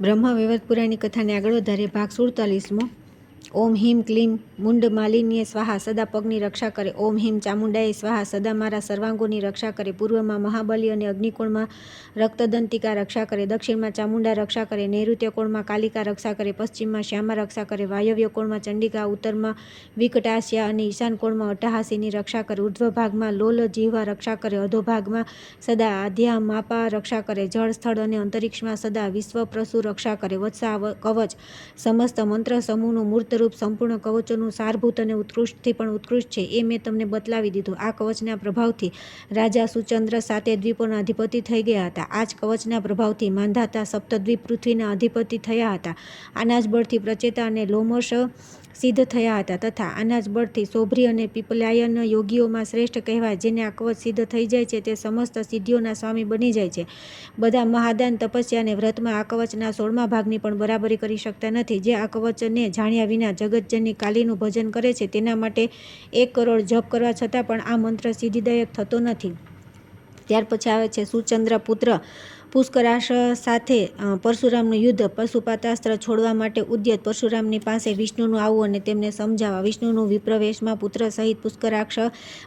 બ્રહ્મા વૈવર્ત પુરાણની કથાને આગળ વધારે ભાગ 47મો। ઓમ હિમ ક્લીમ મુંડ માલિન્યે સ્વાહા, સદા પગની રક્ષા કરે। ઓમ હિમ ચામુંડાએ સ્વાહા, સદા મારા સર્વાંગોની રક્ષા કરે। પૂર્વમાં મહાબલી અને અગ્નિકોણમાં રક્તદંતિકા રક્ષા કરે। દક્ષિણમાં ચામુંડા રક્ષા કરે। નૈઋત્ય કોણમાં કાલિકા રક્ષા કરે। પશ્ચિમમાં શ્યામા રક્ષા કરે। વાયવ્ય કોણમાં ચંડિકા, ઉત્તરમાં વિકટાસ્યા અને ઈશાન કોણમાં અટ્ટહાસીની રક્ષા કરે। ઉર્ધ્વ ભાગમાં લોલ જીહ્વા રક્ષા કરે। અધોભાગમાં સદા આધ્યા માપા રક્ષા કરે। જળ સ્થળ અને અંતરિક્ષમાં સદા વિશ્વપ્રસુ રક્ષા કરે। વત્સા કવચ સમસ્ત મંત્ર સમૂહનું મૂર્ત રૂપ સંપૂર્ણ કવચોનું સારભૂત અને ઉત્કૃષ્ટથી પણ ઉત્કૃષ્ટ છે, એ મેં તમને બતલાવી દીધું। આ કવચના પ્રભાવથી રાજા સુચંદ્ર 7 દ્વીપોના અધિપતિ થઈ ગયા હતા। આ જ કવચના પ્રભાવથી માંધાતા સપ્તદ્વીપ પૃથ્વીના અધિપતિ થયા હતા। આના જ બળથી પ્રચેતા અને લોમશ સિદ્ધ થયા હતા તથા આના જ બળથી શોભરી અને પીપલાયન યોગીઓમાં શ્રેષ્ઠ કહેવાય। જેને આ કવચ સિદ્ધ થઈ જાય છે તે સમસ્ત સિદ્ધિઓના સ્વામી બની જાય છે। બધા મહાદાન, તપસ્યા અને વ્રતમાં આ કવચના 16મા ભાગની પણ બરાબરી કરી શકતા નથી। જે આ કવચને જાણ્યા વિના જગતજનની કાલીનું ભજન કરે છે તેના માટે 1 કરોડ જપ કરવા છતાં પણ આ મંત્ર સિદ્ધિદાયક થતો નથી। ત્યાર પછી આવે છે સુચંદ્ર પુત્ર પુષ્કરાશ સાથે પરશુરામનું યુદ્ધ। પશુપાતાસ્ત્ર છોડવા માટે ઉદ્યત પરશુરામની પાસે વિષ્ણુનું આવવું અને તેમને સમજાવવા। વિષ્ણુનું વિપ્રવેશમાં પુત્ર સહિત પુષ્કરાક્ષ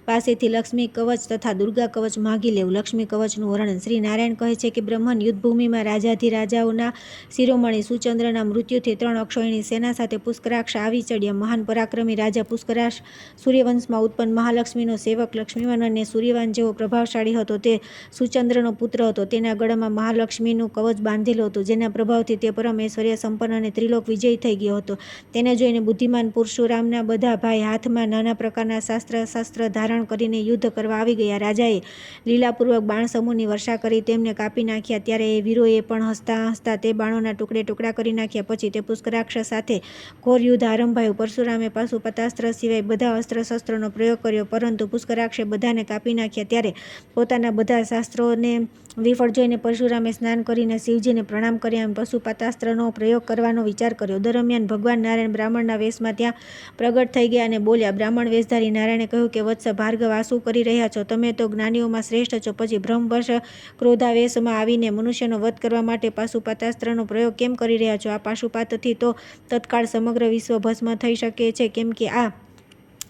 પાસેથી લક્ષ્મી કવચ તથા દુર્ગા કવચ માગી લેવું। લક્ષ્મી કવચનું વર્ણન શ્રી નારાયણ કહે છે કે બ્રહ્મન યુદ્ધભૂમિમાં રાજાધિરાજાઓના શિરોમણી સુચંદ્રના મૃત્યુથી 3 અક્ષોહિણી સેના સાથે પુષ્કરાક્ષ આવી ચડ્યા। મહાન પરાક્રમી રાજા પુષ્કરાક્ષ સૂર્યવંશમાં ઉત્પન્ન મહાલક્ષ્મીનો સેવક લક્ષ્મીવાન અને સૂર્યવાન જેવો પ્રભાવશાળી હતો। તે સુચંદ્રનો પુત્ર હતો। તેના ગળામાં મહાલક્ષ્મીનું કવચ બાંધેલું હતું, જેના પ્રભાવથી તે પરમ ઐશ્વર્ય સંપન્ન અને ત્રિલોક વિજયી થઈ ગયો હતો। તેને જોઈને બુદ્ધિમાન પુરુષોરામના બધા ભાઈ હાથમાં નાના પ્રકારના શસ્ત્ર ધારણ કરીને યુદ્ધ કરવા આવી ગયા। રાજાએ લીલાપૂર્વક બાણ સમૂહની વર્ષા કરી તેમને કાપી નાખ્યા। ત્યારે એ વીરોએ પણ હસતા હસતા તે બાણોના ટુકડે ટુકડા કરી નાખ્યા। પછી તે પુષ્કરાક્ષ સાથે ઘોર યુદ્ધ આરંભાયું। પરશુરામે પાશુપતાસ્ત્ર સિવાય બધા અસ્ત્ર શસ્ત્રોનો પ્રયોગ કર્યો, પરંતુ પુષ્કરાક્ષે બધાને કાપી નાખ્યા। ત્યારે પોતાના બધા શાસ્ત્રોને વિફળ જોઈને પરશુરામે સ્નાન કરીને શિવજીને પ્રણામ કર્યા અને પશુપાતાસ્ત્રનો પ્રયોગ કરવાનો વિચાર કર્યો। દરમિયાન ભગવાન નારાયણ બ્રાહ્મણના વેશમાં ત્યાં પ્રગટ થઈ ગયા અને બોલ્યા। બ્રાહ્મણ વેશધારી નારાયણે કહ્યું કે વત્સ ભાર્ગવ, આ શું કરી રહ્યા છો? તમે તો જ્ઞાનીઓમાં શ્રેષ્ઠ છો, પછી ભ્રમવશ ક્રોધાવેશમાં આવીને મનુષ્યનો વધ કરવા માટે પાશુપાતાસ્ત્રનો પ્રયોગ કેમ કરી રહ્યા છો? આ પાશુપાતથી તો તત્કાળ સમગ્ર વિશ્વ ભસ્મ થઈ શકે છે, કેમ કે આ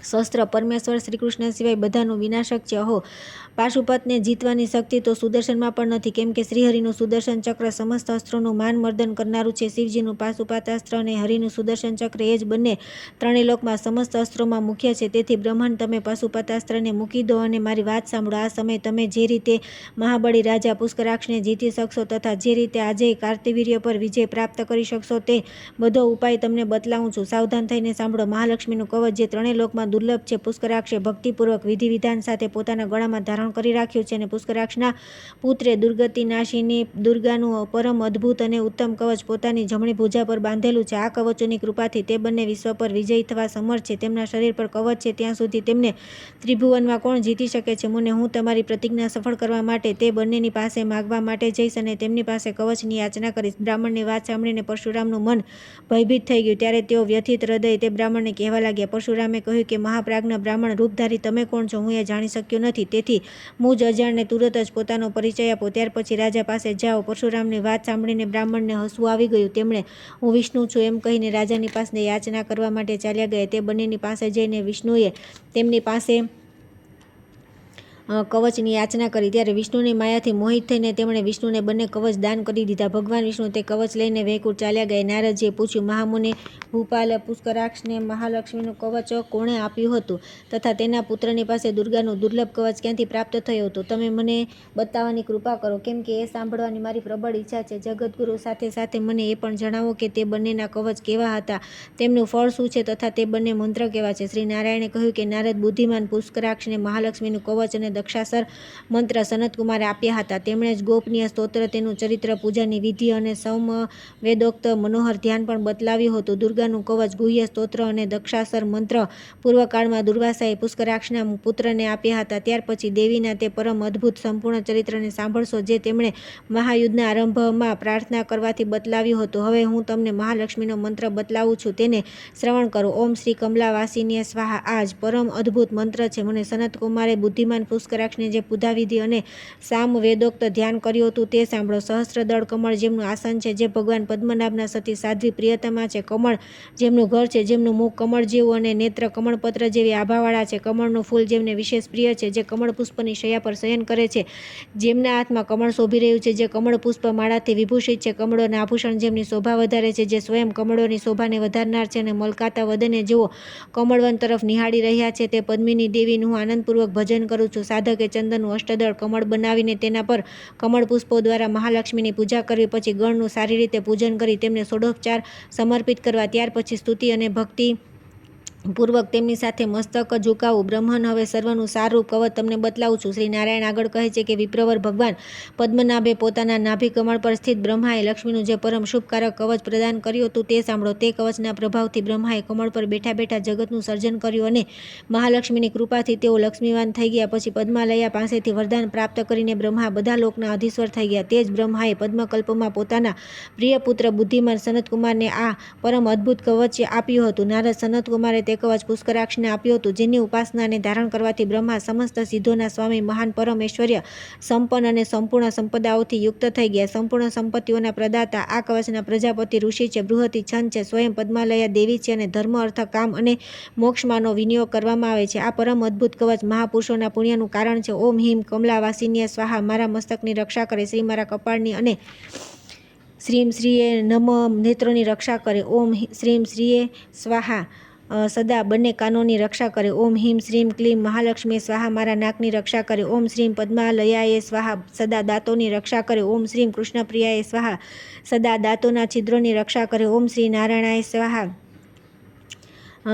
શસ્ત્ર પરમેશ્વર શ્રીકૃષ્ણ સિવાય બધાનું વિનાશક છે। અહો, પાશુપતને જીતવાની શક્તિ તો સુદર્શનમાં પણ નથી, કેમ કે શ્રીહરિનું સુદર્શન ચક્ર સમસ્ત અસ્ત્રોનું માન મર્દન કરનારું છે। શિવજીનું પાશુપાતાસ્ત્ર અને હરિનું સુદર્શન ચક્ર એ જ બંને ત્રણેય લોકમાં સમસ્ત અસ્ત્રોમાં મુખ્ય છે। તેથી બ્રહ્મણ, તમે પાશુપાતાસ્ત્રને મૂકી દો અને મારી વાત સાંભળો। આ સમયે તમે જે રીતે મહાબળી રાજા પુષ્કરાક્ષને જીતી શકશો તથા જે રીતે આજે કાર્તિવીર્ય પર વિજય પ્રાપ્ત કરી શકશો તે બધો ઉપાય તમને બતલાવું છું। સાવધાન થઈને સાંભળો। મહાલક્ષ્મીનું કવચ જે ત્રણેય લોકમાં દુર્લભ છે, પુષ્કરાક્ષે ભક્તિપૂર્વક વિધિ વિધાન સાથે પોતાના ગળામાં ધારણ કરી રાખ્યું છે અને પુષ્કરાક્ષના પુત્રે દુર્ગતિ નાશિની દુર્ગાનું પરમ અદ્ભુત અને ઉત્તમ કવચ પોતાની જમણી ભુજા પર બાંધેલું છે। આ કવચોની કૃપાથી તે બંને વિશ્વ પર વિજયી થવા સમર્થ છે। તેમના શરીર પર કવચ છે ત્યાં સુધી તેમને ત્રિભુવનમાં કોણ જીતી શકે છે? મુને, હું તમારી પ્રતિજ્ઞા સફળ કરવા માટે તે બંનેની પાસે માગવા માટે જઈશ અને તેમની પાસે કવચની યાચના કરીશ। બ્રાહ્મણની વાત સાંભળીને પરશુરામનું મન ભયભીત થઈ ગયું। ત્યારે તેઓ વ્યથિત હૃદયે તે બ્રાહ્મણને કહેવા લાગ્યા। પરશુરામે કહ્યું કે મહાપ્રાજ્ઞ બ્રાહ્મણ રૂપધારી તમે કોણ છો? હું એ જાણી શક્યો નથી, તેથી મુજ અજાણને તુરત જ પોતાનો પરિચય આપો, ત્યાર પછી રાજા પાસે જાઓ। પરશુરામની વાત સાંભળીને બ્રાહ્મણને હસવું આવી ગયું। તેમણે હું વિષ્ણુ છું એમ કહીને રાજાની પાસે યાચના કરવા માટે ચાલ્યા ગયા। તે બંનેની પાસે જઈને વિષ્ણુએ તેમની પાસે કવચની યાચના કરી। ત્યારે વિષ્ણુની માયાથી મોહિત થઈને તેમણે વિષ્ણુને બંને કવચ દાન કરી દીધા। ભગવાન વિષ્ણુ તે કવચ લઈને વૈકુંઠ ચાલ્યા ગયા। નારદજીએ પૂછ્યું, મહામુનિ ભૂપાલ, પુષ્કરાક્ષને મહાલક્ષ્મીનું કવચ કોણે આપ્યું હતું તથા તેના પુત્રની પાસે દુર્ગાનું દુર્લભ કવચ ક્યાંથી પ્રાપ્ત થયું હતું? તમે મને બતાવવાની કૃપા કરો, કેમ કે એ સાંભળવાની મારી પ્રબળ ઈચ્છા છે। જગતગુરુ, સાથે સાથે મને એ પણ જણાવો કે તે બંનેના કવચ કેવા હતા, તેમનું ફળ શું છે તથા તે બંને મંત્ર કેવા છે? શ્રી નારાયણે કહ્યું કે નારદ, બુદ્ધિમાન પુષ્કરાક્ષને મહાલક્ષ્મીનું કવચ અને દક્ષાસર મંત્ર સનતકુમારે આપ્યા હતા। તેમણે જ ગોપનીય સ્તોત્ર, તેનું ચરિત્ર, પૂજાની વિધિ અને વેદોક્ત મનોહર ધ્યાન પણ બતલાવ્યું હતું। દુર્ગાનું કવચ, ગુહ્ય સ્તોત્ર અને દક્ષાસર મંત્ર પૂર્વકાળમાં દુર્વાસાએ પુષ્કરાક્ષના પુત્રને આપ્યા હતા। ત્યાર પછી દેવીના તે પરમ અદ્ભુત સંપૂર્ણ ચરિત્રને સાંભળશો જે તેમણે મહાયુદ્ધના આરંભમાં પ્રાર્થના કરવાથી બતલાવ્યું હતું। હવે હું તમને મહાલક્ષ્મીનો મંત્ર બતલાવું છું, તેને શ્રવણ કરો। ઓમ શ્રી કમલાવાસિનીય સ્વાહા, આ જ પરમ અદ્ભુત મંત્ર છે। મને સનતકુમારે બુદ્ધિમાન પુષ્કરાક્ષને જે પૂજાવિધિ અને સામ વેદોક્ત ધ્યાન કર્યું હતું તે સાંભળો. સહસ્ત્રદળ કમળ જેમનું આસન છે, જે ભગવાન પદ્મનાભના સતી સાધ્વી પ્રિયતમા છે. કમળ જેમનું ઘર છે, જેમનું મુખ કમળ જેવું અને નેત્ર કમળપત્ર જેવી આભાવાળા છે. કમળનું ફૂલ જેમને વિશેષ પ્રિય છે, જે કમળ પુષ્પની શૈયા પર શયન કરે છે, જેમના હાથમાં કમળ શોભી રહ્યું છે, જે કમળ પુષ્પ માળાથી વિભૂષિત છે. કમળોના આભૂષણ જેમની શોભા વધારે છે, જે સ્વયં કમળોની શોભાને વધારનાર છે અને મલકાતા વદને જેઓ કમળવન તરફ નિહાળી રહ્યા છે, તે પદ્મિની દેવીનું હું આનંદપૂર્વક ભજન કરું છું. સાધકે ચંદનનું અષ્ટદળ કમળ બનાવીને તેના પર કમળ પુષ્પો દ્વારા મહાલક્ષ્મીની પૂજા કરવી, પછી ગણનું સારી રીતે પૂજન કરી તેમને ષોડોપચાર સમર્પિત કરવા, ત્યાર પછી સ્તુતિ અને ભક્તિ પૂર્વક તેમની સાથે મસ્તક ઝુકાવવું. બ્રહ્મન હવે સર્વનું સારરૂપ કવચ તમને બતલાવું છું. શ્રી નારાયણ આગળ કહે છે કે વિપ્રવર ભગવાન પદ્મનાભે પોતાના નાભિ કમળ પર સ્થિત બ્રહ્માએ લક્ષ્મીનું જે પરમ શુભકારક કવચ પ્રદાન કર્યું હતું તે સાંભળો. તે કવચના પ્રભાવથી બ્રહ્માએ કમળ પર બેઠા બેઠા જગતનું સર્જન કર્યું અને મહાલક્ષ્મીની કૃપાથી તેઓ લક્ષ્મીવાન થઈ ગયા. પછી પદ્માલયા પાસેથી વરદાન પ્રાપ્ત કરીને બ્રહ્મા બધા લોકના અધીશ્વર થઈ ગયા. તે જ બ્રહ્માએ પદ્મકલ્પમાં પોતાના પ્રિય પુત્ર બુદ્ધિમાન સનતકુમારને આ પરમ અદ્ભુત કવચ આપ્યું હતું. નારદ સનતકુમારે તે કવચ પુષ્કરાક્ષને આપ્યું હતું, જેની ઉપાસનાને ધારણ કરવાથી બ્રહ્મા સમસ્ત સિદ્ધોના સ્વામી, મહાન પરમ ઐશ્વર્ય સંપન્ન અને સંપૂર્ણ સંપદાઓથી યુક્ત થઈ ગયા. સંપૂર્ણ સંપત્તિઓના પ્રદાતા આ કવચના પ્રજાપતિ ઋષિ છે, બૃહતિ છંદ છે, સ્વયં પદ્માલયા દેવી છે અને ધર્મ, અર્થ, કામ અને મોક્ષમાંનો વિનિયોગ કરવામાં આવે છે. આ પરમ અદ્ભુત કવચ મહાપુરુષોના પુણ્યનું કારણ છે. ઓમ હિમ કમલા વાસિન્યાય સ્વાહા, મારા મસ્તકની રક્ષા કરે. શ્રી મારા કપાળની અને શ્રીમ શ્રીએ નમ નેત્રોની રક્ષા કરે. ઓમ શ્રીમ શ્રીએ સ્વાહા સદા બંને કાનોની રક્ષા કરે. ઓમ હિમ શ્રીમ ક્લીમ મહાલક્ષ્મી સ્વાહા, મારા નાકની રક્ષા કરે. ઓમ શ્રીમ પદ્માલયાએ સ્વાહા, સદા દાંતોની રક્ષા કરે. ઓમ શ્રીમ કૃષ્ણપ્રિયાએ સ્વાહા, સદા દાંતોના છિદ્રોની રક્ષા કરે. ઓમ શ્રી નારાયણાય સ્વાહા,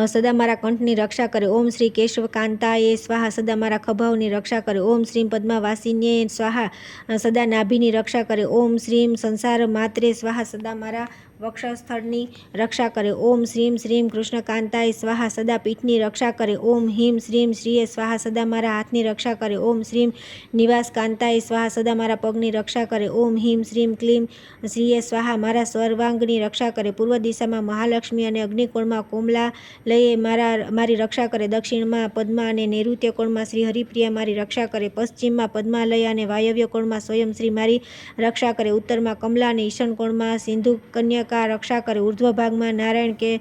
સદા મારા કંઠની રક્ષા કરે. ઓમ શ્રી કેશવકાંતાએ સ્વાહા, સદા મારા ખભાઓની રક્ષા કરે. ઓમ શ્રીમ પદ્માવાસિન્યે સ્વાહા, સદા નાભિની રક્ષા કરે. ઓમ શ્રીમ સંસાર માત્રે સ્વાહા, સદા મારા વક્ષસ્થળની રક્ષા કરે. ઓમ શ્રીમ શ્રીમ કૃષ્ણકાંતાય સ્વાહા, સદા પીઠની રક્ષા કરે. ઓમ હિમ શ્રીમ શ્રીએ સ્વાહા, સદા મારા હાથની રક્ષા કરે. ઓમ શ્રીમ નિવાસકાંતાય સ્વાહા, સદા મારા પગની રક્ષા કરે. ઓમ હિમ શ્રીમ ક્લીમ શ્રીએ સ્વાહા, મારા સર્વાંગની રક્ષા કરે. પૂર્વ દિશામાં મહાલક્ષ્મી અને અગ્નિકોણમાં કોમલા લયે મારી રક્ષા કરે. દક્ષિણમાં પદ્મા અને નૈઋત્ય કોણમાં શ્રી હરિપ્રિયા મારી રક્ષા કરે. પશ્ચિમમાં પદ્માલય અને વાયવ્ય કોણમાં સ્વયં શ્રી મારી રક્ષા કરે. ઉત્તરમાં કમલા અને ઈશાન કોણમાં સિંધુ કન્યકા રક્ષા કરે. ઉર્ધ્વ ભાગમાં નારાયણ કે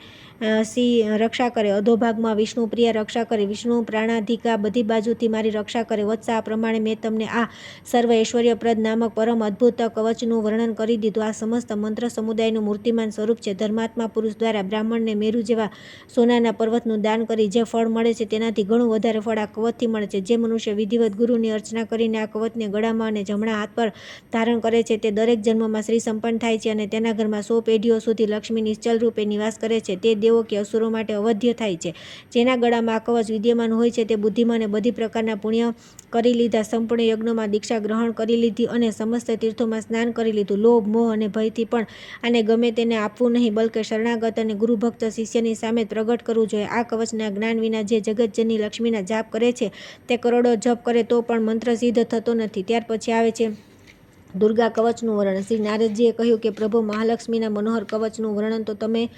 સિંહ રક્ષા કરે. અધોભાગમાં વિષ્ણુ પ્રિયા રક્ષા કરે. વિષ્ણુ પ્રાણાધિકા બધી બાજુથી મારી રક્ષા કરે. વત્સ, આ પ્રમાણે મેં તમને આ સર્વ ઐશ્વર્યપ્રદ નામક પરમ અદ્ભુત કવચનું વર્ણન કરી દીધું. આ સમસ્ત મંત્ર સમુદાયનું મૂર્તિમાન સ્વરૂપ છે. ધર્માત્મા પુરુષ દ્વારા બ્રાહ્મણને મેરુ જેવા સોનાના પર્વતનું દાન કરી જે ફળ મળે છે તેનાથી ઘણું વધારે ફળ આ કવચથી મળે છે. જે મનુષ્ય વિધિવત ગુરુની અર્ચના કરીને આ કવચને ગળામાં અને જમણા હાથ પર ધારણ કરે છે તે દરેક જન્મમાં શ્રી સંપન્ન થાય છે અને તેના ઘરમાં 100 પેઢીઓ સુધી લક્ષ્મી નિશ્ચલ રૂપે નિવાસ કરે છે. તે દેવો કે અસુરો માટે અવધ્ય થાય છે. જેના ગળામાં આ કવચ વિદ્યમાન હોય છે તે બુદ્ધિમાને બધી પ્રકારના પુણ્ય કરી લીધા, સંપૂર્ણ યજ્ઞોમાં દીક્ષા ગ્રહણ કરી લીધી અને સમસ્ત તીર્થોમાં સ્નાન કરી લીધું. લોભ, મોહ અને ભયથી પણ આને ગમે તેને આપવું નહીં, બલકે શરણાગત અને ગુરુભક્ત શિષ્યની સામે પ્રગટ કરવું જોઈએ. આ કવચના જ્ઞાન વિના જે જગતજનની લક્ષ્મીના જાપ કરે છે તે કરોડો જપ કરે તો પણ મંત્ર સિદ્ધ થતો નથી. ત્યાર પછી આવે છે દુર્ગા કવચનું વર્ણન. શ્રી નારદજીએ કહ્યું કે પ્રભુ, મહાલક્ષ્મીના મનોહર કવચનું વર્ણન તો તમે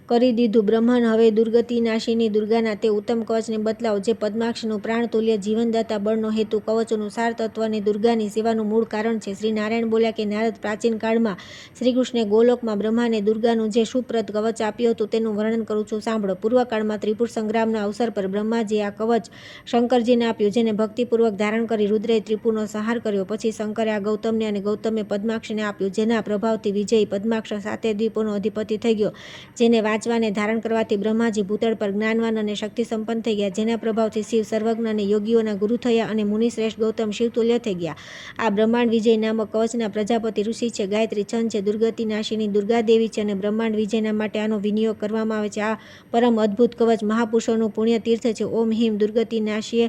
કરી દીધું. બ્રહ્મન, હવે દુર્ગતિ નાશિની દુર્ગાના તે ઉત્તમ કવચને બતલાવો જે પદ્માક્ષનું પ્રાણતુલ્ય જીવનદાતા બળનો હેતુ, કવચોનું સાર તત્વ અને દુર્ગાની સેવાનું મૂળ કારણ છે. શ્રી નારાયણ બોલ્યા કે નારદ, પ્રાચીન કાળમાં શ્રીકૃષ્ણે ગોલોકમાં બ્રહ્માને દુર્ગાનું જે શુભપ્રદ કવચ આપ્યું હતું તેનું વર્ણન કરું છું, સાંભળો. પૂર્વકાળમાં ત્રિપુર સંગ્રામના અવસર પર બ્રહ્માજીએ આ કવચ શંકરજીને આપ્યું, જેને ભક્તિપૂર્વક ધારણ કરી રુદ્રએ ત્રિપુરનો સંહાર કર્યો. પછી શંકરે આ ગૌતમને અને ગૌતમે પદ્માક્ષને આપ્યું, જેના પ્રભાવથી વિજયી પદ્માક્ષ સાતે દ્વીપોનો અધિપતિ થઈ ગયો. જેને વાંચવાને ધારણ કરવાથી બ્રહ્માજી ભૂતળ પર જ્ઞાનવાન અને શક્તિ સંપન્ન થઈ ગયા. જેના પ્રભાવથી શિવ સર્વજ્ઞ અને યોગીઓના ગુરુ થયા અને મુનિશ્રેષ્ઠ ગૌતમ શિવતુલ્ય થઈ ગયા. આ બ્રહ્માંડ વિજય નામક કવચના પ્રજાપતિ ઋષિ છે, ગાયત્રી છંદ છે, દુર્ગતિ નાશિની દુર્ગા દેવી છે અને બ્રહ્માંડ વિજયના માટે આનો વિનિયોગ કરવામાં આવે છે. આ પરમ અદ્ભુત કવચ મહાપુરુષોનું પુણ્ય તીર્થ છે. ઓમ હિમ દુર્ગતિ નાશીએ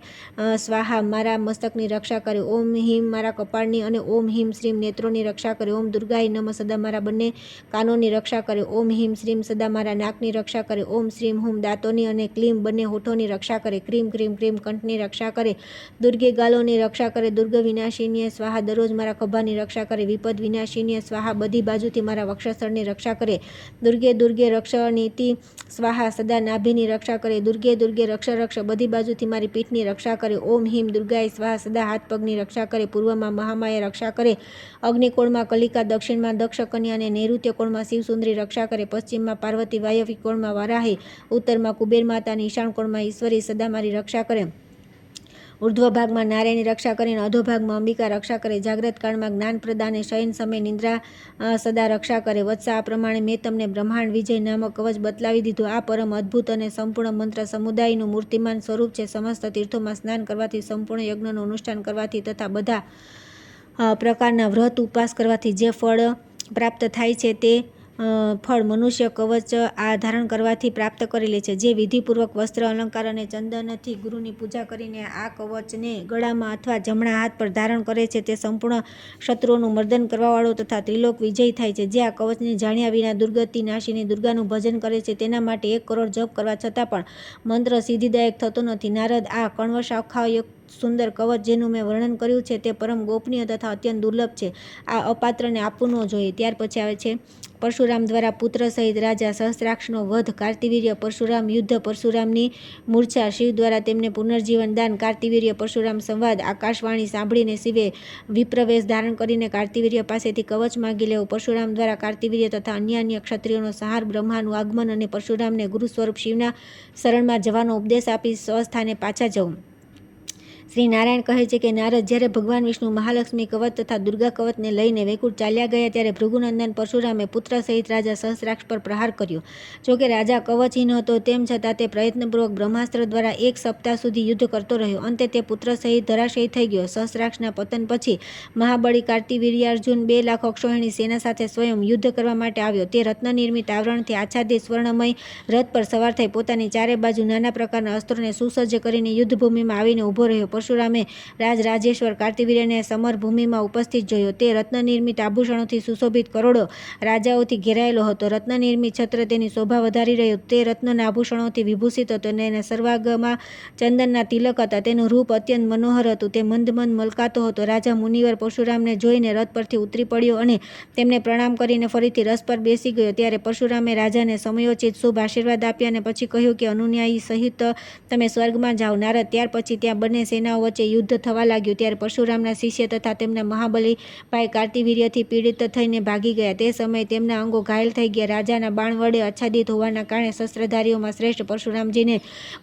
સ્વાહા, મારા મસ્તકની રક્ષા કરે. ઓમ હિમ મારા કપાળની અને ઓમ હિમ શ્રીમ નેત્રોની રક્ષા કરે. ઓમ દુર્ગાય નમ, સદા મારા બંને કાનોની રક્ષા કરે. ઓમ હિમ શ્રીમ સદા મારા નાકની રક્ષા કરે. ઓમ શ્રીમ હુમ દાંતોની અને ક્લીમ બંને હોઠોની રક્ષા કરે. ક્રીમ ક્રીમ ક્રીમ કંઠની રક્ષા કરે. દુર્ગે ગાલોની રક્ષા કરે. દુર્ગ વિનાશિનીય સ્વાહા દરરોજ મારા ખભાની રક્ષા કરે. વિપદ વિનાશિનીય સ્વાહા બધી બાજુથી મારા વક્ષસ્થળની રક્ષા કરે. દુર્ગે દુર્ગે રક્ષણીતિ સ્વાહા સદા નાભિની રક્ષા કરે. દુર્ગે દુર્ગે રક્ષ રક્ષ બધી બાજુથી મારી પીઠની રક્ષા કરે. ઓમ હિમ દુર્ગાય સ્વાહા સદા હાથ પગની રક્ષા કરે. પૂર્વમાં મહામાયા રક્ષા કરે. અગ્નિકોણમાં કલિકા, દક્ષિણમાં દક્ષ કન્યા અને નૈઋત્ય કોણમાં શિવસુંદરી રક્ષા કરે. પશ્ચિમમાં પાર્વતી, વાયવ્ય કોણમાં વારાહી, ઉત્તરમાં કુબેર માતા અને ઈશાન કોણમાં ઈશ્વરી સદા મારી રક્ષા કરે. ઉર્ધ્વ ભાગમાં નારાયણની રક્ષા કરીને અધોભાગમાં અંબિકા રક્ષા કરે. જાગ્રત કાળમાં જ્ઞાન પ્રદાને શયન સમય નિંદ્રા સદા રક્ષા કરે. વત્સ આ પ્રમાણે મેં તમને બ્રહ્માંડ વિજય નામક કવચ બતલાવી દીધું. આ પરમ અદ્ભુત અને સંપૂર્ણ મંત્ર સમુદાયનું મૂર્તિમાન સ્વરૂપ છે. સમસ્ત તીર્થોમાં સ્નાન કરવાથી, સંપૂર્ણ યજ્ઞનું અનુષ્ઠાન કરવાથી તથા બધા પ્રકારના વ્રત ઉપવાસ કરવાથી જે ફળ પ્રાપ્ત થાય છે તે ફળ મનુષ્ય કવચ આ ધારણ કરવાથી પ્રાપ્ત કરી લે છે. જે વિધિપૂર્વક વસ્ત્ર, અલંકાર અને ચંદનથી ગુરુની પૂજા કરીને આ કવચને ગળામાં અથવા જમણા હાથ પર ધારણ કરે છે તે સંપૂર્ણ શત્રુઓનું મર્દન કરવાવાળો તથા ત્રિલોક વિજય થાય છે. જે આ કવચને જાણ્યા વિના દુર્ગતિ નાશીની દુર્ગાનું ભજન કરે છે તેના માટે 1 કરોડ જપ કરવા છતાં પણ મંત્ર સિદ્ધિદાયક થતો નથી. નારદ, આ કણવ શાખાયુક્ત સુંદર કવચ જેનું મેં વર્ણન કર્યું છે તે પરમ ગોપનીય તથા અત્યંત દુર્લભ છે. આ અપાત્રને આપવું ન જોઈએ. ત્યાર પછી આવે છે પરશુરામ દ્વારા પુત્ર સહિત રાજા સહસ્ત્રાક્ષનો વધ, કાર્તિવીર્ય પરશુરામ યુદ્ધ, પરશુરામની મૂર્છા, શિવ દ્વારા તેમને પુનર્જીવન દાન, કાર્તિવીર્ય પરશુરામ સંવાદ. આકાશવાણી સાંભળીને શિવે વિપ્રવેશ ધારણ કરીને કાર્તિવીર્ય પાસેથી કવચ માગી લેવું. પરશુરામ દ્વારા કાર્તિવીર્ય તથા અન્ય ક્ષત્રિયોનો સંહાર, બ્રહ્માનું આગમન અને પરશુરામને ગુરુ સ્વરૂપ શિવના શરણમાં જવાનો ઉપદેશ આપી સ્વસ્થાને પાછા જવું. શ્રી નારાયણ કહે છે કે નારદ, જ્યારે ભગવાન વિષ્ણુ મહાલક્ષ્મી કવચ તથા દુર્ગા કવચને લઈને વૈકુંઠ ચાલ્યા ગયા ત્યારે ભૃગુનંદન પરશુરામે પુત્ર સહિત રાજા સહસ્ત્રાક્ષ પર પ્રહાર કર્યો. જોકે રાજા કવચહીન હતો તેમ છતાં તે પ્રયત્નપૂર્વક બ્રહ્માસ્ત્ર દ્વારા 1 સપ્તાહ સુધી યુદ્ધ કરતો રહ્યો. અંતે તે પુત્ર સહિત ધરાશયી થઈ ગયો. સહસ્ત્રાક્ષના પતન પછી મહાબળી કાર્તિવીર્યાર્જુન 2 લાખ અક્ષોહિણી સેના સાથે સ્વયં યુદ્ધ કરવા માટે આવ્યો. તે રત્નનિર્મિત આવરણથી આચ્છાદિત સ્વર્ણમય રથ પર સવાર થઈ પોતાની ચારે બાજુ નાના પ્રકારના અસ્ત્રોને સુસજ્જ કરીને યુદ્ધભૂમિમાં આવીને ઊભો રહ્યો. પરશુરામે રાજેશ્વર કાર્તિવીર્યને સમરભૂમિમાં ઉપસ્થિત જોયો. તે રત્નનિર્મિત આભૂષણોથી સુશોભિત કરોડો રાજાઓથી ઘેરાયેલો હતો. રત્નનિર્મિત છત્ર તેની શોભા વધારી રહ્યું. તે રત્નના આભૂષણોથી વિભૂષિત હતો અને એના સર્વાંગમાં ચંદનના તિલક હતા. તેનું રૂપ અત્યંત મનોહર હતું. તે મંદ મંદ મલકાતો હતો. રાજા મુનિવર પરશુરામને જોઈને રથ પરથી ઉતરી પડ્યો અને તેમને પ્રણામ કરીને ફરીથી રથ પર બેસી ગયો. ત્યારે પરશુરામે રાજાને સમયોચિત શુભ આશીર્વાદ આપ્યા અને પછી કહ્યું કે અનુયાયી સહિત તમે સ્વર્ગમાં જાઓ. નારદ, ત્યાર પછી ત્યાં બંને સેનાઓ વચ્ચે યુદ્ધ થવા લાગ્યું. ત્યારે પરશુરામના શિષ્ય તથા તેમના મહાબલી ભાઈ કાર્તિવીર્યથી પીડિત થઈને ભાગી ગયા. તે સમયે તેમના અંગો ઘાયલ થઈ ગયા. રાજાના બાણ વડે આચ્છાદિત હોવાના કારણે શસ્ત્રધારીઓમાં શ્રેષ્ઠ પરશુરામજીને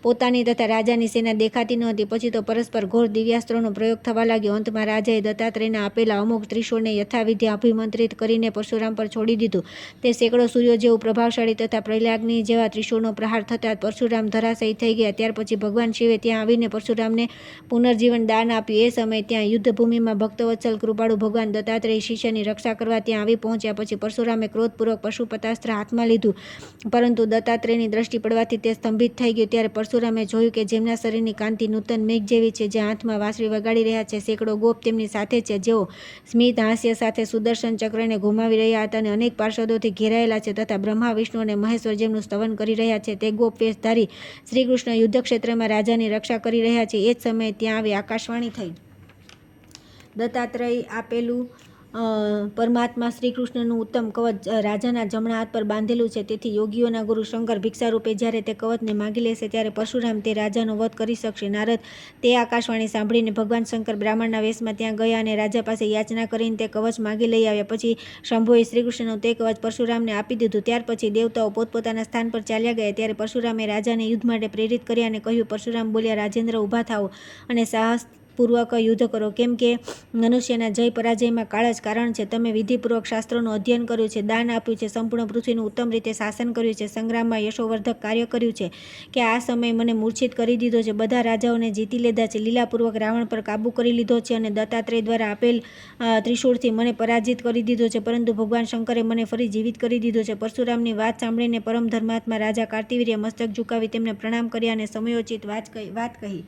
પોતાની તથા રાજાની સેના દેખાતી નહોતી. પછી તો પરસ્પર ઘોર દિવ્યાસ્ત્રોનો પ્રયોગ થવા લાગ્યો. અંતમાં રાજાએ દત્તાત્રેયના આપેલા અમુક ત્રિશૂળને યથાવિધિ અભિમંત્રિત કરીને પરશુરામ પર છોડી દીધું. તે સેંકડો સૂર્યો જેવું પ્રભાવશાળી તથા પ્રલયાગ્નિ જેવા ત્રિશૂળનો પ્રહાર થતાં પરશુરામ ધરાશયી થઈ ગયા. ત્યાર પછી ભગવાન શિવે ત્યાં આવીને પરશુરામને પુનર્જીવન દાન આપ્યું. એ સમયે ત્યાં યુદ્ધભૂમિમાં ભક્તવત્સલ કૃપાળુ ભગવાન દત્તાત્રેય શિષ્યની રક્ષા કરવા ત્યાં આવી પહોંચ્યા. પછી પરશુરામે ક્રોધપૂર્વક પશુપતાસ્ત્ર હાથમાં લીધું, પરંતુ દત્તાત્રેયની દ્રષ્ટિ પડવાથી તે સ્તંભિત થઈ ગયું. ત્યારે પરશુરામે જોયું કે જેમના શરીરની કાંતિ નૂતન મેઘ જેવી છે, જે હાથમાં વાંસળી વગાડી રહ્યા છે, સેંકડો ગોપ તેમની સાથે છે, જેઓ સ્મિત હાસ્ય સાથે સુદર્શન ચક્રને ઘુમાવી રહ્યા હતા અને અનેક પાર્ષદોથી ઘેરાયેલા છે તથા બ્રહ્મા, વિષ્ણુ અને મહેશ્વર જેમનું સ્તવન કરી રહ્યા છે. તે ગોપ વેશધારી શ્રીકૃષ્ણ યુદ્ધક્ષેત્રમાં રાજાની રક્ષા કરી રહ્યા છે. એ જ સમયે ત્યાં આવી આકાશવાણી થઈ. દત્તાત્રેય આપેલું પરમાત્મા શ્રીકૃષ્ણનું ઉત્તમ કવચ રાજાના જમણા હાથ પર બાંધેલું છે. તેથી યોગીઓના ગુરુ શંકર ભિક્ષારૂપે જ્યારે તે કવચને માગી લેશે ત્યારે પરશુરામ તે રાજાનો વધ કરી શકશે. નારદ, તે આકાશવાણી સાંભળીને ભગવાન શંકર બ્રાહ્મણના વેશમાં ત્યાં ગયા અને રાજા પાસે યાચના કરીને તે કવચ માગી લઈ આવ્યા. પછી શંભુએ શ્રીકૃષ્ણનું તે કવચ પરશુરામને આપી દીધું. ત્યાર પછી દેવતાઓ પોતપોતાના સ્થાન પર ચાલ્યા ગયા. ત્યારે પરશુરામે રાજાને યુદ્ધ માટે પ્રેરિત કર્યા અને કહ્યું. પરશુરામ બોલ્યા, રાજેન્દ્ર, ઊભા થાઓ અને સાહસ પૂર્વક યુદ્ધ કરો, કેમ કે મનુષ્યના જય પરાજયમાં કાળ જ કારણ છે. તમે વિધિપૂર્વક શાસ્ત્રોનું અધ્યયન કર્યું છે, દાન આપ્યું છે, સંપૂર્ણ પૃથ્વીનું ઉત્તમ રીતે શાસન કર્યું છે, સંગ્રામમાં યશોવર્ધક કાર્ય કર્યું છે કે આ સમયે મને મૂર્છિત કરી દીધો છે, બધા રાજાઓને જીતી લીધા છે, લીલાપૂર્વક રાવણ પર કાબૂ કરી લીધો છે અને દત્તાત્રેય દ્વારા આપેલ ત્રિશૂળથી મને પરાજિત કરી દીધો છે, પરંતુ ભગવાન શંકરે મને ફરી જીવિત કરી દીધો છે. પરશુરામની વાત સાંભળીને પરમ ધર્માત્મા રાજા કાર્તિવીર્ય મસ્તક ઝુકાવી તેમને પ્રણામ કર્યા અને સમયોચિત વાત કહી.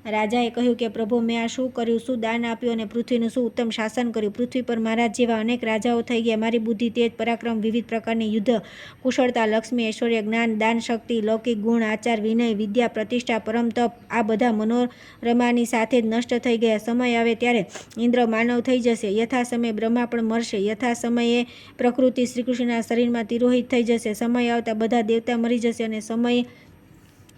રાજાએ કહ્યું કે પ્રભુ, મેં આ શું કર્યું, શું દાન આપ્યું અને પૃથ્વીનું શું ઉત્તમ શાસન કર્યું. પૃથ્વી પર મારા જેવા અનેક રાજાઓ થઈ ગયા. મારી બુદ્ધિ, તેજ, પરાક્રમ, વિવિધ પ્રકારની યુદ્ધ કુશળતા, લક્ષ્મી, ઐશ્વર્ય, જ્ઞાન, દાન, શક્તિ, લૌકિક ગુણ, આચાર, વિનય, વિદ્યા, પ્રતિષ્ઠા, પરમ તપ, આ બધા મનોરમાની સાથે જ નષ્ટ થઈ ગયા. સમય આવે ત્યારે ઇન્દ્ર માનવ થઈ જશે, યથા સમયે બ્રહ્મા પણ મરશે, યથા સમયે પ્રકૃતિ શ્રીકૃષ્ણના શરીરમાં તિરોહિત થઈ જશે. સમય આવતા બધા દેવતા મરી જશે અને સમય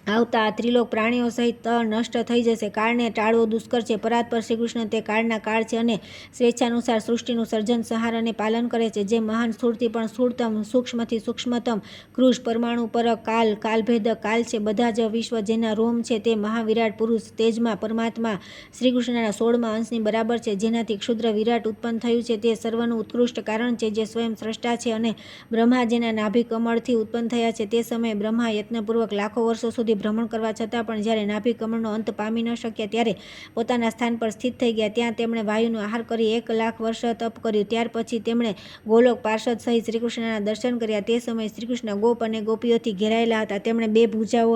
આવતા આ ત્રિલોક પ્રાણીઓ સહિત નષ્ટ થઈ જશે. કાળને ટાળવો દુષ્કર છે. પરાત્પર શ્રીકૃષ્ણ તે કાળના કાળ છે અને સ્વેચ્છાનુસાર સૃષ્ટિનું સર્જન, સંહાર અને પાલન કરે છે. જે મહાન સ્થૂળથી પણ સ્થૂળતમ, સૂક્ષ્મથી સૂક્ષ્મતમ, કૃષ, પરમાણુ પર કાલ, કાલભેદક કાલ છે. બધા જ વિશ્વ જેના રોમ છે તે મહાવિરાટ પુરુષ તેજમાં પરમાત્મા શ્રીકૃષ્ણના 16મા અંશની બરાબર છે. જેનાથી ક્ષુદ્ર વિરાટ ઉત્પન્ન થયું છે તે સર્વનું ઉત્કૃષ્ટ કારણ છે, જે સ્વયં સ્રષ્ટા છે. અને બ્રહ્મા જેના નાભિ કમળથી ઉત્પન્ન થયા છે. તે સમયે બ્રહ્મા યત્નપૂર્વક લાખો વર્ષો સુધી ભ્રમણ કરવા છતાં પણ જ્યારે નાભિ કમળનો અંત પામી ન શક્યા ત્યારે પોતાના સ્થાન પર સ્થિત થઈ ગયા. ત્યાં તેમણે વાયુનો આહાર કરી 1,00,000 વર્ષ તપ કર્યું. ત્યાર પછી તેમણે ગોલોક પાર્ષદ સહિત શ્રીકૃષ્ણના દર્શન કર્યા. તે સમયે શ્રીકૃષ્ણ ગોપ અને ગોપીઓથી ઘેરાયેલા હતા. તેમણે 2 ભુજાઓ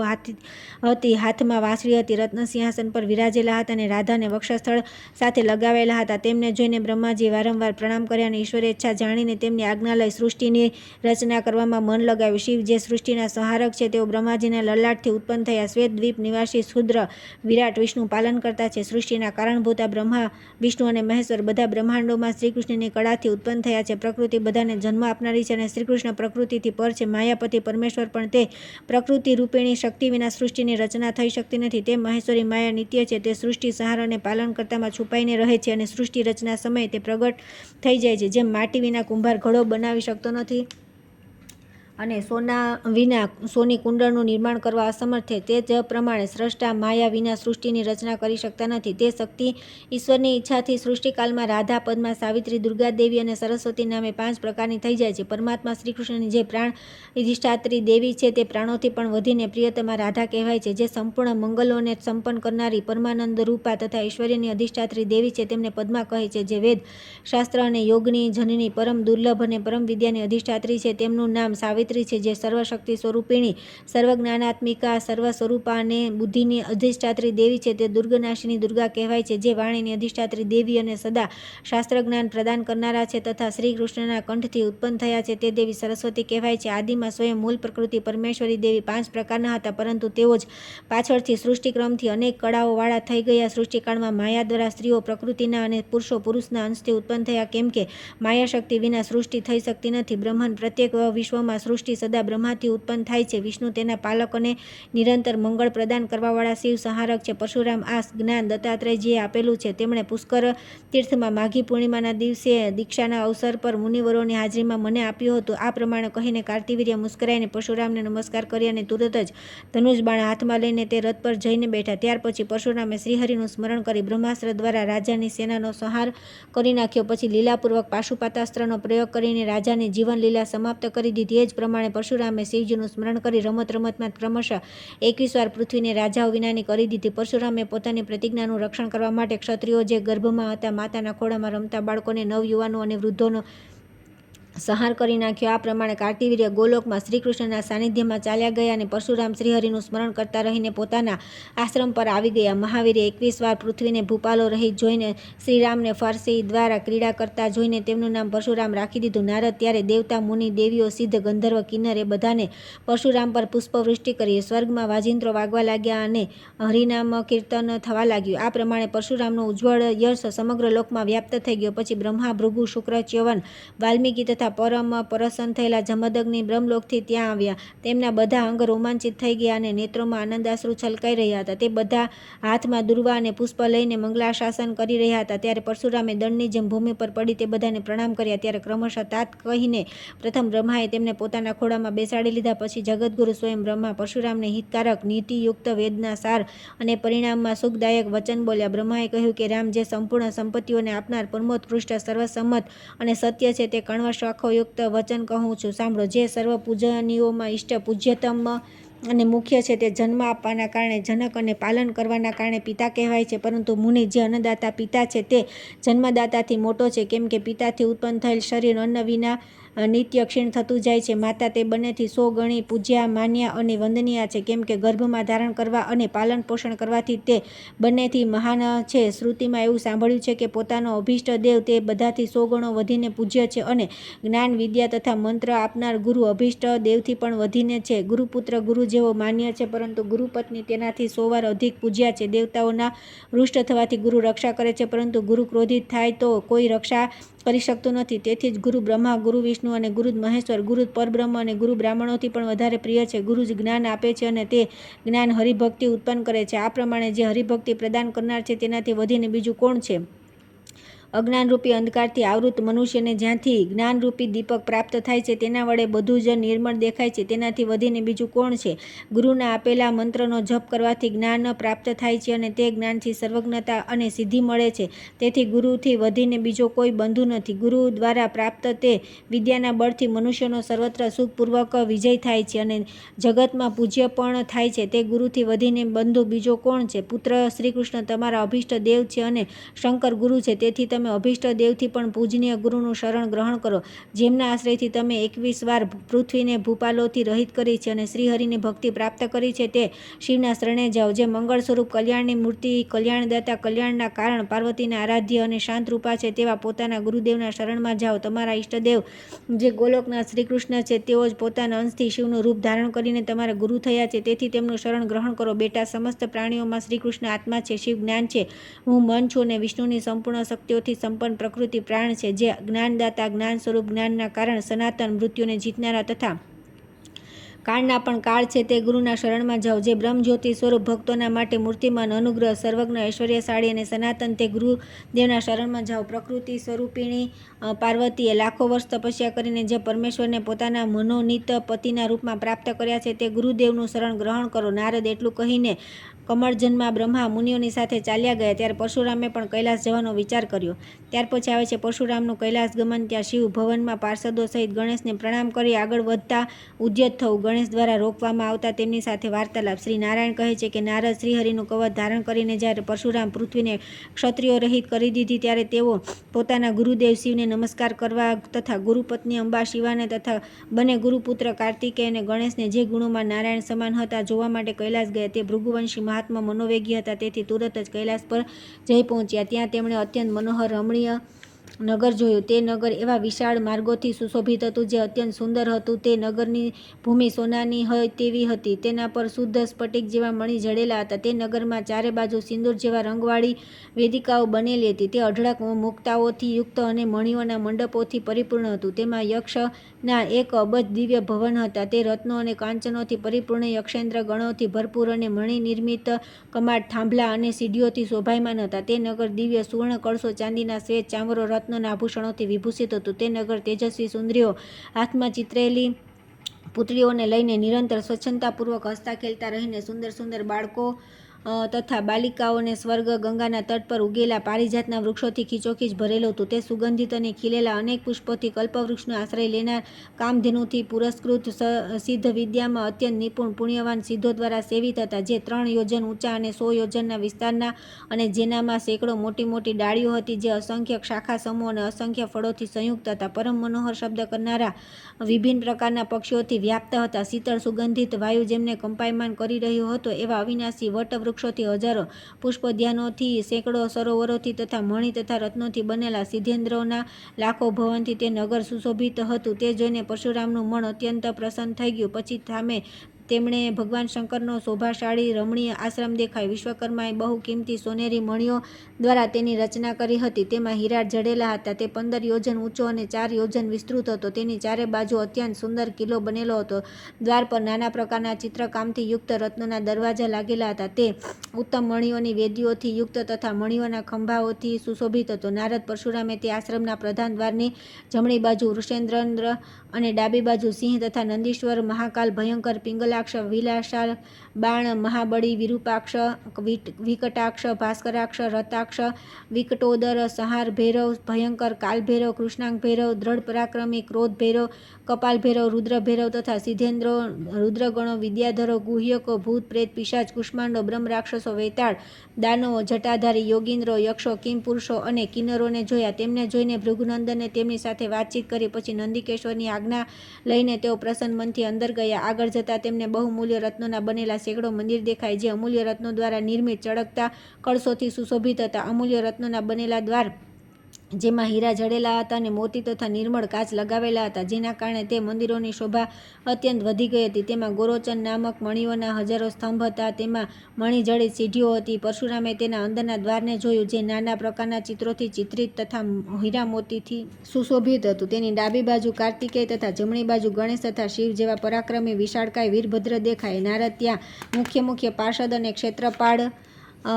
હતી, હાથમાં વાંસળી હતી, રત્ન સિંહાસન પર વિરાજેલા હતા અને રાધાને વક્ષસ્થળ સાથે લગાવેલા હતા. તેમને જોઈને બ્રહ્માજીએ વારંવાર પ્રણામ કર્યા અને ઈશ્વરેચ્છા જાણીને તેમની આજ્ઞા લઈ સૃષ્ટિની રચના કરવામાં મન લગાવ્યું. શિવ જે સૃષ્ટિના સંહારક છે તેઓ બ્રહ્માજીના લલાટથી ઉત્પન્ન થયા. શ્વેત દ્વીપ નિવાસી શુદ્ર વિરાટ વિષ્ણુ પાલન કરતા છે. સૃષ્ટિના કારણભૂતા બ્રહ્મા, વિષ્ણુ અને મહેશ્વર બધા બ્રહ્માંડોમાં શ્રીકૃષ્ણની કળાથી ઉત્પન્ન થયા છે. પ્રકૃતિ બધાને જન્મ આપનારી છે અને શ્રીકૃષ્ણ પ્રકૃતિથી પર છે. માયાપતિ પરમેશ્વર પણ તે પ્રકૃતિ રૂપિણી શક્તિ વિના સૃષ્ટિની રચના થઈ શકતી નથી. તે મહેશ્વરી માયા નિત્ય છે. તે સૃષ્ટિ, સંહાર અને પાલન કરતામાં છુપાઈને રહે છે અને સૃષ્ટિ રચના સમયે તે પ્રગટ થઈ જાય છે. જેમ માટી વિના કુંભાર ઘડો બનાવી શકતો નથી અને સોના વિના સોની કુંડળનું નિર્માણ કરવા અસમર્થ છે, તે જ પ્રમાણે સ્રષ્ટા માયા વિના સૃષ્ટિની રચના કરી શકતા નથી. તે શક્તિ ઈશ્વરની ઈચ્છાથી સૃષ્ટિકાલમાં રાધા, પદ્મા, સાવિત્રી, દુર્ગા દેવી અને સરસ્વતી નામે 5 પ્રકારની થઈ જાય છે. પરમાત્મા શ્રીકૃષ્ણની જે પ્રાણ અધિષ્ઠાત્રી દેવી છે તે પ્રાણોથી પણ વધીને પ્રિયતમા રાધા કહેવાય છે. જે સંપૂર્ણ મંગલોને સંપન્ન કરનારી પરમાનંદ રૂપા તથા ઐશ્વર્યની અધિષ્ઠાત્રી દેવી છે તેમને પદ્મા કહે છે. જે વેદ, શાસ્ત્ર અને યોગની જનની, પરમ દુર્લભ અને પરમ વિદ્યાની અધિષ્ઠાત્રી છે તેમનું નામ સાવિત્રી છે. જે સર્વશક્તિ સ્વરૂપિણી, સર્વજ્ઞાનાત્મિકા, સર્વ સ્વરૂપા અને બુદ્ધિની અધિષ્ઠાત્રી દેવી છે તે દુર્ગનાશિની દુર્ગા કહેવાય છે. જે વાણીની અધિષ્ઠાત્રી દેવી અને સદા શાસ્ત્ર જ્ઞાન પ્રદાન કરનારા છે તથા શ્રી કૃષ્ણના કંઠથી ઉત્પન્ન થયા છે તે દેવી સરસ્વતી કહેવાય છે. આદિમાં સ્વયં મૂળ પ્રકૃતિ પરમેશ્વરી દેવી 5 પ્રકારના હતા, પરંતુ તેઓ જ પાછળથી સૃષ્ટિક્રમથી અનેક કળાઓ વાળા થઈ ગયા. સૃષ્ટિકાળમાં માયા દ્વારા સ્ત્રીઓ પ્રકૃતિના અને પુરુષો પુરુષના અંશથી ઉત્પન્ન થયા, કેમ કે માયા શક્તિ વિના સૃષ્ટિ થઈ શકતી નથી. બ્રહ્માંડ પ્રત્યેક વિશ્વમાં સૃષ્ટિ સદા બ્રહ્માથી ઉત્પન્ન થાય છે. વિષ્ણુ તેના પાલક અને નિરંતર મંગળ પ્રદાન કરવાવાળા શિવ સંહારક છે. પરશુરામ આ જ્ઞાન દત્તાત્રેયજીએ આપેલું છે. તેમણે પુષ્કર તીર્થમાં માઘી પૂર્ણિમાના દિવસે દીક્ષાના અવસર પર મુનિવરોની હાજરીમાં મને આપ્યું હતું. આ પ્રમાણે કહીને કાર્તિવીર્ય મુસ્કરાઈને પરશુરામને નમસ્કાર કરી અને તુરત જ ધનુષ બાણ હાથમાં લઈને તે રથ પર જઈને બેઠા. ત્યાર પછી પરશુરામે શ્રીહરિનું સ્મરણ કરી બ્રહ્માસ્ત્ર દ્વારા રાજાની સેનાનો સંહાર કરી નાખ્યો. પછી લીલાપૂર્વક પાશુપાતાસ્ત્રનો પ્રયોગ કરીને રાજાની જીવન લીલા સમાપ્ત કરી દીધી. એ જ પ્રમાણે પરશુરામે શિવજીનું સ્મરણ કરી રમતમાં ક્રમશઃ 21 વાર પૃથ્વીને રાજાઓ વિનાની કરી દીધી. પરશુરામે પોતાની પ્રતિજ્ઞાનું રક્ષણ કરવા માટે ક્ષત્રિયો જે ગર્ભમાં હતા, માતાના ખોળામાં રમતા બાળકોને, નવયુવાનો અને વૃદ્ધોનો સંહાર કરી નાખ્યો. આ પ્રમાણે કાર્તિવીર્ય ગોલોકમાં શ્રીકૃષ્ણના સાનિધ્યમાં ચાલ્યા ગયા અને પરશુરામ શ્રીહરિનું સ્મરણ કરતા રહીને પોતાના આશ્રમ પર આવી ગયા. મહાવીરે 21 વાર પૃથ્વીને ભૂપાલો રહિત જોઈને શ્રીરામને ફારસી દ્વારા ક્રીડા કરતા જોઈને તેમનું નામ પરશુરામ રાખી દીધું. નારદ ત્યારે દેવતા, મુનિ, દેવીઓ, સિદ્ધ, ગંધર્વ, કિન્નર એ બધાને પરશુરામ પર પુષ્પવૃષ્ટિ કરી. સ્વર્ગમાં વાજિંત્રો વાગવા લાગ્યા અને હરિનામ કીર્તન થવા લાગ્યું. આ પ્રમાણે પરશુરામનો ઉજ્જવળ યશ સમગ્ર લોકમાં વ્યાપ્ત થઈ ગયો. પછી બ્રહ્મા, ભૃગુ, શુક્ર, ચ્યવન, વાલ્મીકી તથા પરમ પ્રસન્ન થયેલા જમદગ્નિ બ્રહ્મલોકથી ત્યાં આવ્યા. તેમના બધા અંગ રોમાંચિત થઈ ગયા અને નેત્રોમાં આનંદાશ્રુ છલકાઈ રહ્યા હતા. તે બધા હાથમાં દુર્વા અને પુષ્પ લઈને મંગલાશાસન કરી રહ્યા હતા. ત્યારે પરશુરામે દંડની જેમ ભૂમિ પર પડી તે બધાને પ્રણામ કર્યા. ત્યારે ક્રમશઃ તાત કહીને પ્રથમ બ્રહ્માએ તેમને પોતાના ખોળામાં બેસાડી લીધા. પછી જગતગુરુ સ્વયં બ્રહ્મા પરશુરામને હિતકારક, નીતિયુક્ત, વેદના સાર અને પરિણામમાં સુખદાયક વચન બોલ્યા. બ્રહ્માએ કહ્યું કે રામ જે સંપૂર્ણ સંપત્તિઓને આપનાર, પરમોત્કૃષ્ટ, સર્વસંમત અને સત્ય છે તે કણવશાખોયુક્ત વચન કહું છું, સાંભળો. જે સર્વ પૂજનીયોમાં ઇષ્ટ, પૂજ્યતમ અને મુખ્ય છે તે જન્મ આપવાના કારણે જનક અને પાલન કરવાના કારણે પિતા કહેવાય છે. પરંતુ મુનિ જે અન્નદાતા પિતા છે તે જન્મદાતાથી મોટો છે, કેમ કે પિતાથી ઉત્પન્ન થયેલ શરીર અન્ન વિના નિત્ય ક્ષીણ થતું જાય છે. માતા તે બંનેથી 100 ગણી પૂજ્યા, માન્યા અને વંદનીય છે, કેમ કે ગર્ભમાં ધારણ કરવા અને પાલન પોષણ કરવાથી તે બંનેથી મહાન છે. શ્રુતિમાં એવું સાંભળ્યું છે કે પોતાનો અભિષ્ટ દેવ તે બધાથી 100 ગણો વધીને પૂજ્ય છે અને જ્ઞાન, વિદ્યા તથા મંત્ર આપનાર ગુરુ અભિષ્ટ દેવથી પણ વધીને છે. ગુરુપુત્ર ગુરુ જેવો માન્ય છે, પરંતુ ગુરુપત્ની તેનાથી 100 વાર અધિક પૂજ્યા છે. દેવતાઓના રૂષ્ટ થવાથી ગુરુ રક્ષા કરે છે, પરંતુ ગુરુ ક્રોધિત થાય તો કોઈ રક્ષા કરી શકતું નથી. તેથી જ ગુરુ બ્રહ્મા, ગુરુ વિષ્ણુ અને ગુરુ મહેશ્વર, ગુરુ પરબ્રહ્મ અને ગુરુ બ્રાહ્મણોથી પણ વધારે પ્રિય છે. ગુરુ જ જ્ઞાન આપે છે અને તે જ્ઞાન હરિભક્તિ ઉત્પન્ન કરે છે. આ પ્રમાણે જે હરિભક્તિ પ્રદાન કરનાર છે તેનાથી વધીને બીજું કોણ છે? અજ્ઞાનરૂપી અંધકારથી આવૃત મનુષ્યને જ્યાંથી જ્ઞાનરૂપી દીપક પ્રાપ્ત થાય છે તેના વડે બધું જ નિર્મળ દેખાય છે. તેનાથી વધીને બીજું કોણ છે? ગુરુના આપેલા મંત્રનો જપ કરવાથી જ્ઞાન પ્રાપ્ત થાય છે અને તે જ્ઞાનથી સર્વજ્ઞતા અને સિદ્ધિ મળે છે. તેથી ગુરુથી વધીને બીજો કોઈ બંધુ નથી. ગુરુ દ્વારા પ્રાપ્ત તે વિદ્યાના બળથી મનુષ્યનો સર્વત્ર સુખપૂર્વક વિજય થાય છે અને જગતમાં પૂજ્ય પણ થાય છે. તે ગુરુથી વધીને બંધુ બીજો કોણ છે? પુત્ર શ્રીકૃષ્ણ તમારા અભિષ્ટ દેવ છે અને શંકર ગુરુ છે. તેથી તમે અભિષ્ટ દેવથી પણ પૂજનીય ગુરુનું શરણ ગ્રહણ કરો, જેમના આશ્રયથી તમે 21 વાર પૃથ્વીને ભૂપાલોથી રહિત કરી છે અને શ્રીહરિની ભક્તિ પ્રાપ્ત કરી છે. તે શિવના શરણે જાઓ, જે મંગળ સ્વરૂપ, કલ્યાણની મૂર્તિ, કલ્યાણદાતા, કલ્યાણના કારણ, પાર્વતીના આરાધ્ય અને શાંત રૂપા છે. તેવા પોતાના ગુરુદેવના શરણમાં જાઓ. તમારા ઈષ્ટદેવ જે ગોલોકનાથ શ્રીકૃષ્ણ છે, તેઓ જ પોતાના અંશથી શિવનું રૂપ ધારણ કરીને તમારા ગુરુ થયા છે. તેથી તેમનું શરણ ગ્રહણ કરો. બેટા, સમસ્ત પ્રાણીઓમાં શ્રીકૃષ્ણ આત્મા છે, શિવ જ્ઞાન છે, હું મન છું અને વિષ્ણુની સંપૂર્ણ શક્તિઓથી સંપન્ન પ્રકૃતિ પ્રાણ છે, જે જ્ઞાનદાતા, જ્ઞાન સ્વરૂપ, જ્ઞાનના કારણ, સનાતન, મૃત્યુને જીતનારા તથા કાળના પણ કાળ છે. તે ગુરુના શરણમાં જાઓ, જે બ્રહ્મજ્યોતિ સ્વરૂપ, ભક્તોના માટે મૂર્તિમાન, અનુગ્રહ, સર્વજ્ઞ, ઐશ્વર્યશાળી અને સનાતન. તે ગુરુદેવના શરણમાં જાઓ. પ્રકૃતિ સ્વરૂપિણી પાર્વતીએ લાખો વર્ષ તપસ્યા કરીને જે પરમેશ્વરને પોતાના મનોનીત પતિના રૂપમાં પ્રાપ્ત કર્યા છે, તે ગુરુદેવનું શરણ ગ્રહણ કરો. નારદ એટલું કહીને કમળજન્મા બ્રહ્મા મુનિઓની સાથે ચાલ્યા ગયા. ત્યારે પરશુરામે પણ કૈલાસ જવાનો વિચાર કર્યો. ત્યાર પછી આવે છે પરશુરામનું કૈલાસ ગમન. ત્યાં શિવ ભવનમાં પાર્ષદો સહિત ગણેશને પ્રણામ કરી આગળ વધતા ઉદ્યત થવું. ગણેશ દ્વારા રોકવામાં આવતા તેમની સાથે વાર્તાલાપ. શ્રી નારાયણ કહે છે કે નારદ શ્રીહરિનું કવચ ધારણ કરીને જ્યારે પરશુરામ પૃથ્વીને ક્ષત્રિયો રહિત કરી દીધી, ત્યારે તેઓ પોતાના ગુરુદેવ શિવને નમસ્કાર કરવા તથા ગુરુપત્ની અંબા શિવાને તથા બંને ગુરુપુત્ર કાર્તિકેય અને ગણેશને જે ગુણોમાં નારાયણ સમાન હતા જોવા માટે કૈલાસ ગયા. તે ભૃગુવંશી મહાત્મા મનોવેગી હતા, તેથી તુરત જ કૈલાસ પર જઈ પહોંચ્યા. ત્યાં તેમણે અત્યંત મનોહર રમણીય નગર જોયું. તે નગર એવા વિશાળ માર્ગોથી સુશોભિત હતું, જે અત્યંત સુંદર હતું. તે નગરની ભૂમિ સોનાની હોય તેવી હતી. તેના પર શુદ્ધ સ્ફટિક જેવા મણિ જડેલા હતા. તે નગરમાં ચારે બાજુ સિંદૂર જેવા રંગવાળી વેદિકાઓ બનેલી હતી. તે અઢળક મુક્તાઓથી યુક્ત અને મણિઓના મંડપોથી પરિપૂર્ણ હતું. તેમાં યક્ષના 1 અબજ દિવ્ય ભવન હતા. તે રત્નો અને કાંચનોથી પરિપૂર્ણ, યક્ષેન્દ્ર ગણોથી ભરપૂર અને મણિ નિર્મિત કમાડ, થાંભલા અને સીડીઓથી શોભાયમાન હતા. તે નગર દિવ્ય સુવર્ણ કળશો, ચાંદીના શ્વેત ચામરો, રત્નના આભૂષણોથી વિભૂષિત હતું. તે નગર તેજસ્વી સુંદરીઓ, હાથમાં ચિતરેલી પુતળીઓને લઈને નિરંતર સ્વચ્છતાપૂર્વક હસતા ખેલતા રહીને સુંદર સુંદર બાળકો તથા બાલિકાઓને સ્વર્ગ, ગંગાના તટ પર ઉગેલા પારિજાતના વૃક્ષોથી ખીચોખીચ ભરેલું હતું. તે સુગંધિત અને ખીલેલા અનેક પુષ્પોથી, કલ્પવૃક્ષનો આશ્રય લેનાર કામધેનુથી પુરસ્કૃત, સિદ્ધ વિદ્યામાં અત્યંત નિપુણ, પુણ્યવાન સિદ્ધો દ્વારા સેવિત હતા, જે 3 યોજન ઊંચા અને 100 યોજનના વિસ્તારના અને જેનામાં સેંકડો મોટી મોટી ડાળીઓ હતી, જે અસંખ્ય શાખા સમૂહ અને અસંખ્ય ફળોથી સંયુક્ત હતા. પરમ મનોહર શબ્દ કરનારા વિભિન્ન પ્રકારના પક્ષીઓથી વ્યાપ્ત હતા. શીતળ સુગંધિત વાયુ જેમને કંપાયમાન કરી રહ્યો હતો, એવા અવિનાશી વટવૃક્ષોથી હજારો, પુષ્પોદ્યાનોથી સેંકડો, સરોવરોથી તથા મણિ તથા રત્નોથી બનેલા સિદ્ધેન્દ્રોના લાખો ભવનથી તે નગર સુશોભિત હતું. તે જોઈને પરશુરામનું મન અત્યંત પ્રસન્ન થઈ ગયું. પછી સામે તેમણે ભગવાન શંકરનો શોભાશાળી રમણીય આશ્રમ દેખાયો. વિશ્વકર્માએ બહુ કિંમતી સોનેરી મણિઓ દ્વારા તેની રચના કરી હતી. તેમાં હીરા જડેલા હતા. તે 15 યોજન ઊંચો અને 4 યોજન વિસ્તૃત હતો. તેની ચારે બાજુ અત્યંત સુંદર કિલ્લો બનેલો હતો. દ્વાર પર નાના પ્રકારના ચિત્રકામથી યુક્ત રત્નોના દરવાજા લાગેલા હતા. તે ઉત્તમ મણિઓની વેદીઓથી યુક્ત તથા મણિઓના ખંભાઓથી સુશોભિત હતો. નારદ પરશુરામે તે આશ્રમના પ્રધાન દ્વારની જમણી બાજુ વૃષેન્દ્ર અને ડાબી બાજુ સિંહ તથા નંદીશ્વર, મહાકાલ, ભયંકર, પિંગલા વિશાલાક્ષ વિલાસાલ બાણ મહાબળી વિરૂપાક્ષ વિકટાક્ષ ભાસ્કરાક્ષ રતાક્ષ વિકટોદર સંહાર ભૈરવ ભયંકર કાલ ભૈરવ કૃષ્ણાંગ ભૈરવ દ્રઢ પરાક્રમી ક્રોધ ભૈરવ કપાલ ભૈરવ રુદ્ર ભૈરવ તથા સિદ્ધેન્દ્રો રુદ્રગણો વિદ્યાધરો ગુહ્યકો ભૂત પ્રેત પિશાચ કુષ્માંડો બ્રહ્મ રાક્ષસો વૈતાળ દાનવો જટાધારી યોગીન્દ્રો યક્ષો કિમપુરુષો અને કિન્નરોને જોયા. તેમને જોઈને ભૃગુનંદને તેમની સાથે વાતચીત કરી. પછી નંદિકેશ્વરની આજ્ઞા લઈને તેઓ પ્રસન્ન મનથી અંદર ગયા. આગળ જતાં તેમને બહુમૂલ્ય રત્નોના બનેલા સેંકડો મંદિર દેખાય, જે અમૂલ્ય રત્નો દ્વારા નિર્મિત ચળકતા કળશોથી સુશોભિત હતા. અમૂલ્ય રત્નોના બનેલા દ્વાર જેમાં હીરા જડેલા હતા અને મોતી તથા નિર્મળ કાચ લગાવેલા હતા, જેના કારણે તે મંદિરોની શોભા અત્યંત વધી ગઈ હતી. તેમાં ગોરોચન નામક મણીઓના હજારો સ્તંભ હતા. તેમાં મણીજડિત સીઢીઓ હતી. પરશુરામે તેના અંદરના દ્વારને જોયું, જે નાના પ્રકારના ચિત્રોથી ચિત્રિત તથા હીરા મોતીથી સુશોભિત હતું. તેની ડાબી બાજુ કાર્તિકેય તથા જમણી બાજુ ગણેશ તથા શિવ જેવા પરાક્રમી વિશાળકાય વીરભદ્ર દેખાય. નારદ ત્યાં મુખ્ય પાર્ષદ અને ક્ષેત્રપાળ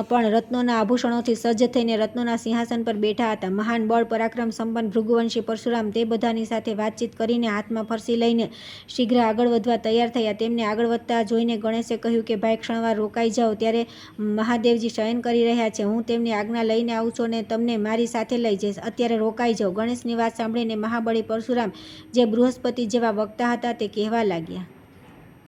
પણ રત્નોના આભૂષણોથી સજ્જ થઈને રત્નોના સિંહાસન પર બેઠા હતા. મહાન બળ પરાક્રમ સંપન્ન ભૃગુવંશી પરશુરામ તે બધાની સાથે વાતચીત કરીને હાથમાં ફરસી લઈને શીઘ્ર આગળ વધવા તૈયાર થયા. તેમને આગળ વધતા જોઈને ગણેશે કહ્યું કે ભાઈ, ક્ષણવાર રોકાઈ જાઓ, ત્યારે મહાદેવજી શયન કરી રહ્યા છે. હું તેમની આજ્ઞા લઈને આવું છું અને તમને મારી સાથે લઈ જઈશ. અત્યારે રોકાઈ જાઓ. ગણેશની વાત સાંભળીને મહાબળી પરશુરામ, જે બૃહસ્પતિ જેવા વક્તા હતા, તે કહેવા લાગ્યા.